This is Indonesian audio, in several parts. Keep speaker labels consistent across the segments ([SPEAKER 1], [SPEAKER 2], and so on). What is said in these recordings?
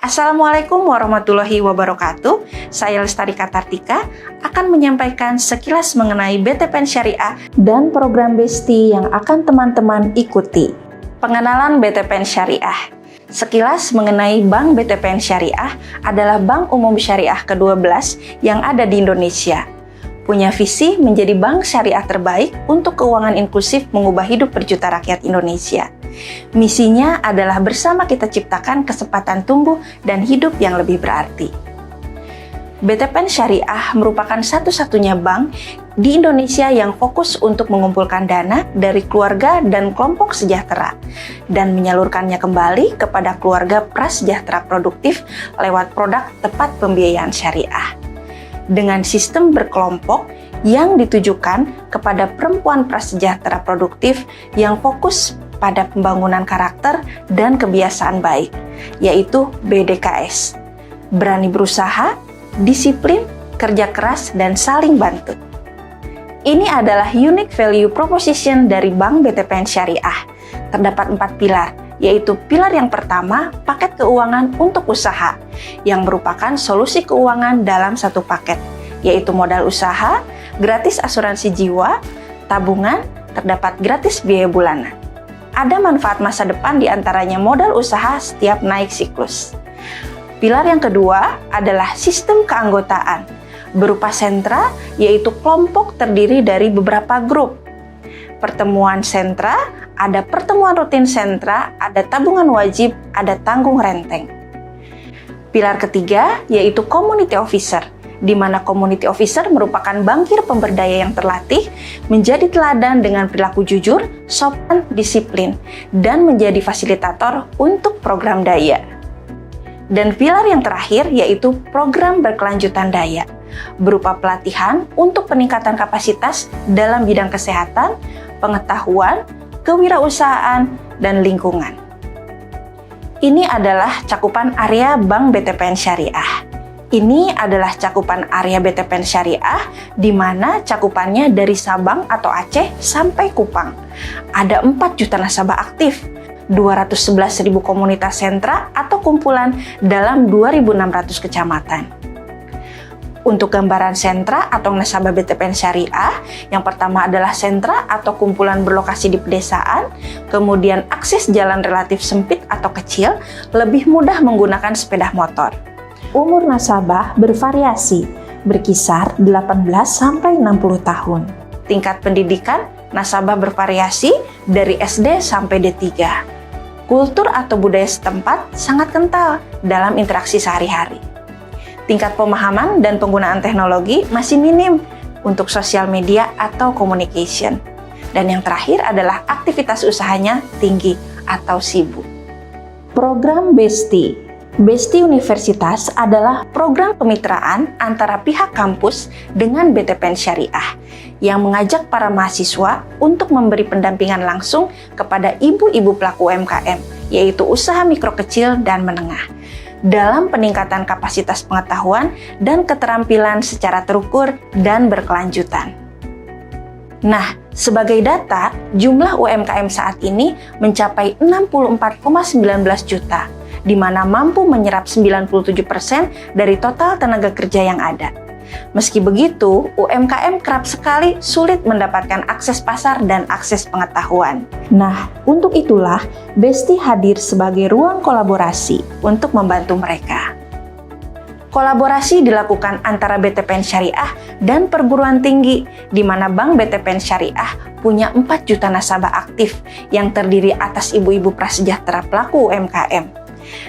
[SPEAKER 1] Assalamualaikum warahmatullahi wabarakatuh. Saya Lestari Katartika akan menyampaikan sekilas mengenai BTPN Syariah dan program Besti yang akan teman-teman ikuti. Pengenalan BTPN Syariah. Sekilas mengenai Bank BTPN Syariah adalah Bank Umum Syariah ke-12 yang ada di Indonesia. Punya visi menjadi bank syariah terbaik untuk keuangan inklusif mengubah hidup berjuta rakyat Indonesia. Misinya adalah bersama kita ciptakan kesempatan tumbuh dan hidup yang lebih berarti. BTPN Syariah merupakan satu-satunya bank di Indonesia yang fokus untuk mengumpulkan dana dari keluarga dan kelompok sejahtera dan menyalurkannya kembali kepada keluarga prasejahtera produktif lewat produk tepat pembiayaan syariah. Dengan sistem berkelompok yang ditujukan kepada perempuan prasejahtera produktif yang fokus pada pembangunan karakter dan kebiasaan baik, yaitu BDKS. Berani berusaha, disiplin, kerja keras, dan saling bantu. Ini adalah unique value proposition dari Bank BTPN Syariah. Terdapat 4 pilar, yaitu pilar yang pertama, paket keuangan untuk usaha, yang merupakan solusi keuangan dalam satu paket, yaitu modal usaha, gratis asuransi jiwa, tabungan, terdapat gratis biaya bulanan. Ada manfaat masa depan diantaranya modal usaha setiap naik siklus. Pilar yang kedua adalah sistem keanggotaan, berupa sentra, yaitu kelompok terdiri dari beberapa grup. Pertemuan sentra, ada pertemuan rutin sentra, ada tabungan wajib, ada tanggung renteng. Pilar ketiga yaitu community officer, di mana community officer merupakan bankir pemberdaya yang terlatih menjadi teladan dengan perilaku jujur, sopan, disiplin, dan menjadi fasilitator untuk program daya. Dan pilar yang terakhir yaitu program berkelanjutan daya, berupa pelatihan untuk peningkatan kapasitas dalam bidang kesehatan, pengetahuan, kewirausahaan, dan lingkungan. Ini adalah cakupan area Bank BTPN Syariah. Ini adalah cakupan area BTPN Syariah, di mana cakupannya dari Sabang atau Aceh sampai Kupang. Ada 4 juta nasabah aktif, 211.000 komunitas sentra atau kumpulan dalam 2.600 kecamatan. Untuk gambaran sentra atau nasabah BTPN Syariah, yang pertama adalah sentra atau kumpulan berlokasi di pedesaan, kemudian akses jalan relatif sempit atau kecil, lebih mudah menggunakan sepeda motor. Umur nasabah bervariasi, berkisar 18 sampai 60 tahun. Tingkat pendidikan, nasabah bervariasi dari SD sampai D3. Kultur atau budaya setempat sangat kental dalam interaksi sehari-hari. Tingkat pemahaman dan penggunaan teknologi masih minim untuk sosial media atau communication. Dan yang terakhir adalah aktivitas usahanya tinggi atau sibuk. Program Besti. Besti Universitas adalah program kemitraan antara pihak kampus dengan BTPN Syariah yang mengajak para mahasiswa untuk memberi pendampingan langsung kepada ibu-ibu pelaku UMKM, yaitu usaha mikro kecil dan menengah, dalam peningkatan kapasitas pengetahuan dan keterampilan secara terukur dan berkelanjutan. Nah, sebagai data, jumlah UMKM saat ini mencapai 64,19 juta, di mana mampu menyerap 97% dari total tenaga kerja yang ada. Meski begitu, UMKM kerap sekali sulit mendapatkan akses pasar dan akses pengetahuan. Nah, untuk itulah Besti hadir sebagai ruang kolaborasi untuk membantu mereka. Kolaborasi dilakukan antara BTPN Syariah dan perguruan tinggi, di mana Bank BTPN Syariah punya 4 juta nasabah aktif yang terdiri atas ibu-ibu prasejahtera pelaku UMKM.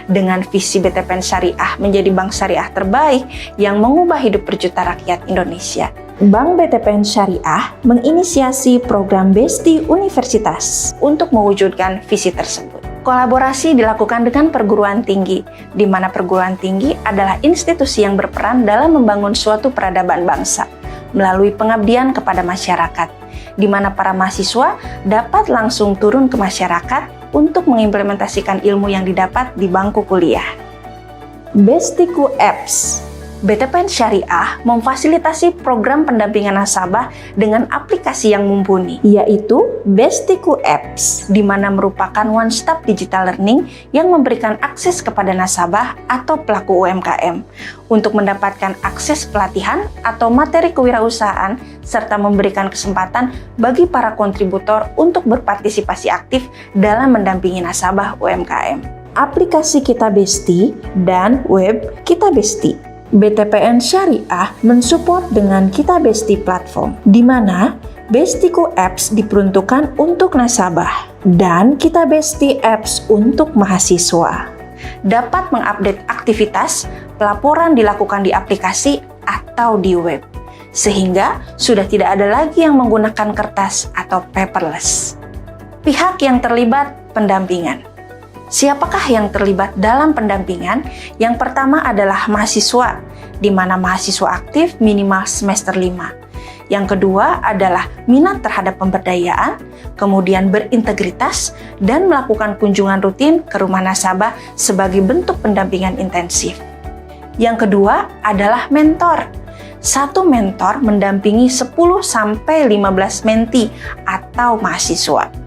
[SPEAKER 1] Dengan visi BTPN Syariah menjadi bank syariah terbaik yang mengubah hidup berjuta rakyat Indonesia, Bank BTPN Syariah menginisiasi program Besti Universitas untuk mewujudkan visi tersebut. Kolaborasi dilakukan dengan perguruan tinggi, di mana perguruan tinggi adalah institusi yang berperan dalam membangun suatu peradaban bangsa melalui pengabdian kepada masyarakat, di mana para mahasiswa dapat langsung turun ke masyarakat untuk mengimplementasikan ilmu yang didapat di bangku kuliah. Bestiku Apps. BTPN Syariah memfasilitasi program pendampingan nasabah dengan aplikasi yang mumpuni, yaitu Bestiku Apps, di mana merupakan one-stop digital learning yang memberikan akses kepada nasabah atau pelaku UMKM untuk mendapatkan akses pelatihan atau materi kewirausahaan serta memberikan kesempatan bagi para kontributor untuk berpartisipasi aktif dalam mendampingi nasabah UMKM. Aplikasi Kita Besti dan web Kita Besti. BTPN Syariah mensupport dengan Kita Besti platform, di mana Bestiku Apps diperuntukkan untuk nasabah dan Kita Besti Apps untuk mahasiswa. Dapat mengupdate aktivitas, pelaporan dilakukan di aplikasi atau di web, sehingga sudah tidak ada lagi yang menggunakan kertas atau paperless. Pihak yang terlibat pendampingan. Siapakah yang terlibat dalam pendampingan? Yang pertama adalah mahasiswa, di mana mahasiswa aktif minimal semester 5. Yang kedua adalah minat terhadap pemberdayaan, kemudian berintegritas, dan melakukan kunjungan rutin ke rumah nasabah sebagai bentuk pendampingan intensif. Yang kedua adalah mentor. Satu mentor mendampingi 10-15 menti atau mahasiswa.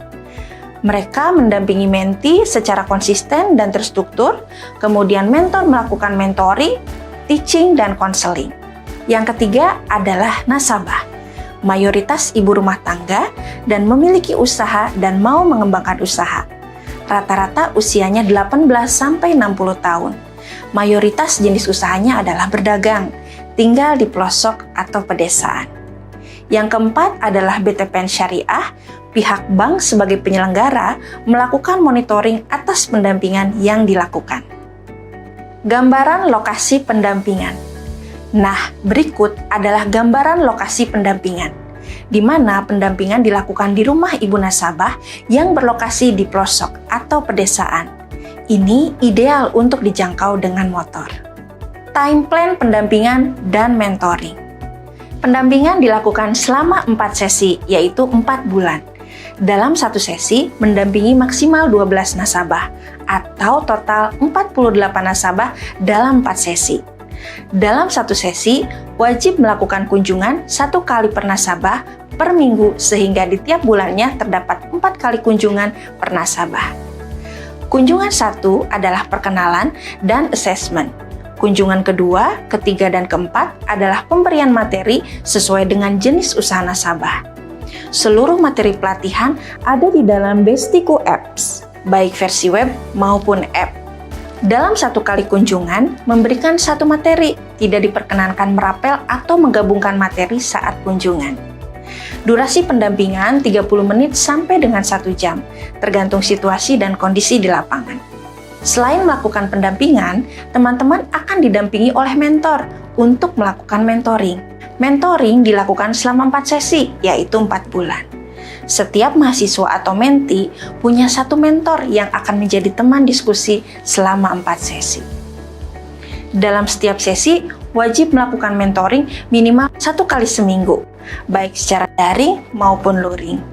[SPEAKER 1] Mereka mendampingi menti secara konsisten dan terstruktur, kemudian mentor melakukan mentoring, teaching, dan konseling. Yang ketiga adalah nasabah. Mayoritas ibu rumah tangga dan memiliki usaha dan mau mengembangkan usaha. Rata-rata usianya 18-60 tahun. Mayoritas jenis usahanya adalah berdagang, tinggal di pelosok atau pedesaan. Yang keempat adalah BTPN Syariah. Pihak bank sebagai penyelenggara melakukan monitoring atas pendampingan yang dilakukan. Gambaran lokasi pendampingan. Nah, berikut adalah gambaran lokasi pendampingan, di mana pendampingan dilakukan di rumah ibu nasabah yang berlokasi di pelosok atau pedesaan. Ini ideal untuk dijangkau dengan motor. Time plan pendampingan dan mentoring. Pendampingan dilakukan selama 4 sesi, yaitu 4 bulan. Dalam satu sesi, mendampingi maksimal 12 nasabah, atau total 48 nasabah dalam 4 sesi. Dalam satu sesi, wajib melakukan kunjungan 1 kali per nasabah per minggu, sehingga di tiap bulannya terdapat 4 kali kunjungan per nasabah. Kunjungan 1 adalah perkenalan dan assessment. Kunjungan kedua, ketiga, dan keempat adalah pemberian materi sesuai dengan jenis usaha nasabah. Seluruh materi pelatihan ada di dalam Bestiku Apps, baik versi web maupun app. Dalam 1 kali kunjungan, memberikan 1 materi, tidak diperkenankan merapel atau menggabungkan materi saat kunjungan. Durasi pendampingan 30 menit sampai dengan 1 jam, tergantung situasi dan kondisi di lapangan. Selain melakukan pendampingan, teman-teman akan didampingi oleh mentor untuk melakukan mentoring. Mentoring dilakukan selama 4 sesi, yaitu 4 bulan. Setiap mahasiswa atau menti punya 1 mentor yang akan menjadi teman diskusi selama 4 sesi. Dalam setiap sesi, wajib melakukan mentoring minimal 1 kali seminggu, baik secara daring maupun luring.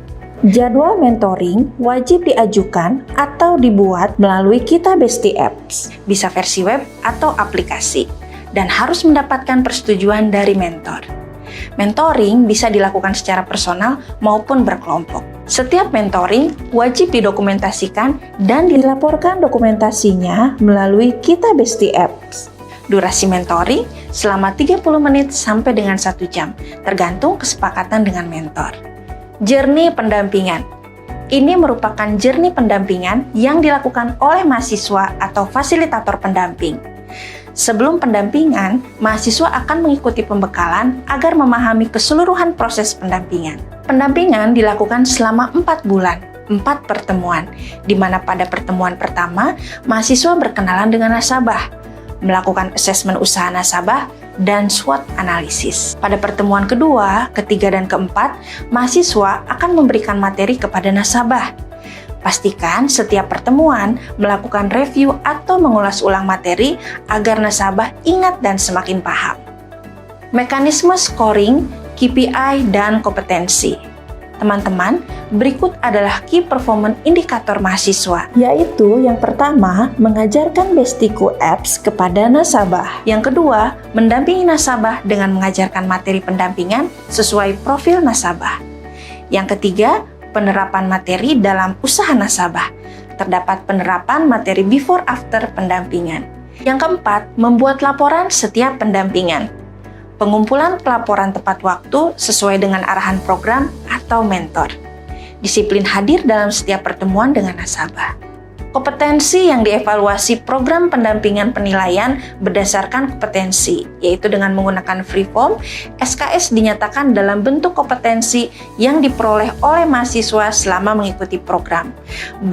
[SPEAKER 1] Jadwal mentoring wajib diajukan atau dibuat melalui Kita Besti Apps, bisa versi web atau aplikasi, dan harus mendapatkan persetujuan dari mentor. Mentoring bisa dilakukan secara personal maupun berkelompok. Setiap mentoring wajib didokumentasikan dan dilaporkan dokumentasinya melalui Kita Besti Apps. Durasi mentoring selama 30 menit sampai dengan 1 jam, tergantung kesepakatan dengan mentor. Journey pendampingan. Ini merupakan journey pendampingan yang dilakukan oleh mahasiswa atau fasilitator pendamping. Sebelum pendampingan, mahasiswa akan mengikuti pembekalan agar memahami keseluruhan proses pendampingan. Pendampingan dilakukan selama 4 bulan, 4 pertemuan, di mana pada pertemuan pertama, mahasiswa berkenalan dengan nasabah, melakukan asesmen usaha nasabah, dan SWOT analisis. Pada pertemuan kedua, ketiga, dan keempat, mahasiswa akan memberikan materi kepada nasabah. Pastikan setiap pertemuan melakukan review atau mengulas ulang materi agar nasabah ingat dan semakin paham. Mekanisme scoring, KPI, dan kompetensi. Teman-teman, berikut adalah key performance indikator mahasiswa, yaitu yang pertama, mengajarkan Bestiku Apps kepada nasabah. Yang kedua, mendampingi nasabah dengan mengajarkan materi pendampingan sesuai profil nasabah. Yang ketiga, penerapan materi dalam usaha nasabah. Terdapat penerapan materi before after pendampingan. Yang keempat, membuat laporan setiap pendampingan. Pengumpulan pelaporan tepat waktu sesuai dengan arahan program atau mentor. Disiplin hadir dalam setiap pertemuan dengan nasabah. Kompetensi yang dievaluasi program pendampingan penilaian berdasarkan kompetensi, yaitu dengan menggunakan free form, SKS dinyatakan dalam bentuk kompetensi yang diperoleh oleh mahasiswa selama mengikuti program,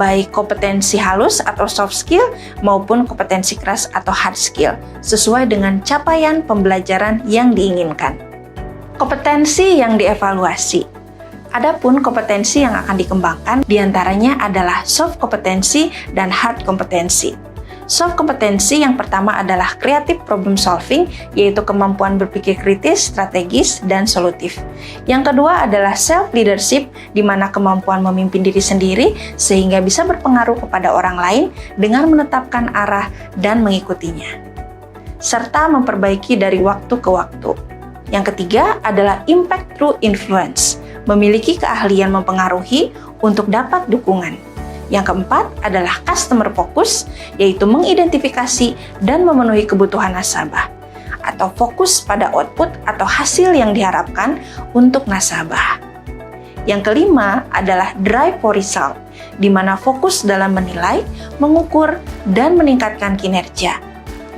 [SPEAKER 1] baik kompetensi halus atau soft skill maupun kompetensi keras atau hard skill, sesuai dengan capaian pembelajaran yang diinginkan. Kompetensi yang dievaluasi. Adapun kompetensi yang akan dikembangkan diantaranya adalah soft kompetensi dan hard kompetensi. Soft kompetensi yang pertama adalah creative problem solving, yaitu kemampuan berpikir kritis, strategis, dan solutif. Yang kedua adalah self leadership, di mana kemampuan memimpin diri sendiri sehingga bisa berpengaruh kepada orang lain dengan menetapkan arah dan mengikutinya, serta memperbaiki dari waktu ke waktu. Yang ketiga adalah impact through influence, memiliki keahlian mempengaruhi untuk dapat dukungan. Yang keempat adalah customer focus, yaitu mengidentifikasi dan memenuhi kebutuhan nasabah, atau fokus pada output atau hasil yang diharapkan untuk nasabah. Yang kelima adalah drive for result, di mana fokus dalam menilai, mengukur, dan meningkatkan kinerja,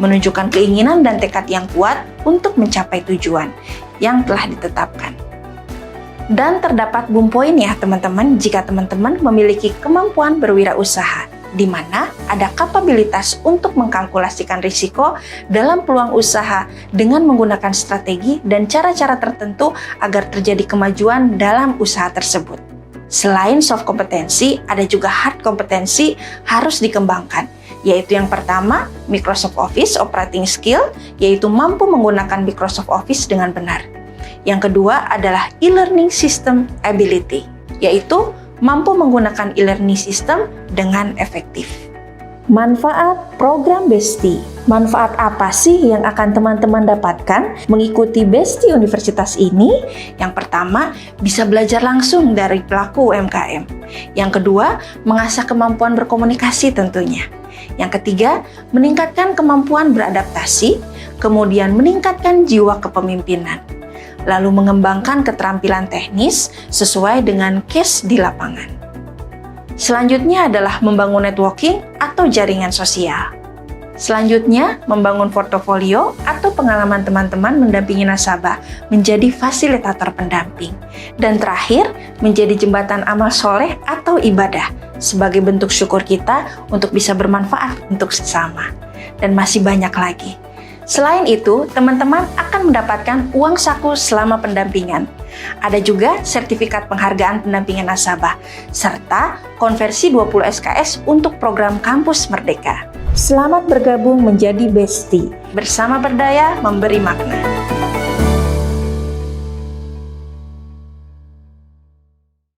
[SPEAKER 1] menunjukkan keinginan dan tekad yang kuat untuk mencapai tujuan yang telah ditetapkan. Dan terdapat boom point ya teman-teman jika teman-teman memiliki kemampuan berwirausaha, di mana ada kapabilitas untuk mengkalkulasikan risiko dalam peluang usaha dengan menggunakan strategi dan cara-cara tertentu agar terjadi kemajuan dalam usaha tersebut. Selain soft kompetensi, ada juga hard kompetensi harus dikembangkan, yaitu yang pertama, Microsoft Office Operating Skill, yaitu mampu menggunakan Microsoft Office dengan benar. Yang kedua adalah e-learning system ability, yaitu mampu menggunakan e-learning system dengan efektif. Manfaat program Besti. Manfaat apa sih yang akan teman-teman dapatkan mengikuti Besti Universitas ini? Yang pertama, bisa belajar langsung dari pelaku UMKM. Yang kedua, mengasah kemampuan berkomunikasi tentunya. Yang ketiga, meningkatkan kemampuan beradaptasi, kemudian meningkatkan jiwa kepemimpinan. Lalu mengembangkan keterampilan teknis sesuai dengan case di lapangan. Selanjutnya adalah membangun networking atau jaringan sosial. Selanjutnya, membangun portofolio atau pengalaman teman-teman mendampingi nasabah menjadi fasilitator pendamping. Dan terakhir, menjadi jembatan amal soleh atau ibadah sebagai bentuk syukur kita untuk bisa bermanfaat untuk sesama. Dan masih banyak lagi. Selain itu, teman-teman akan mendapatkan uang saku selama pendampingan. Ada juga sertifikat penghargaan pendampingan nasabah, serta konversi 20 SKS untuk program Kampus Merdeka. Selamat bergabung menjadi Besti. Bersama berdaya, memberi makna.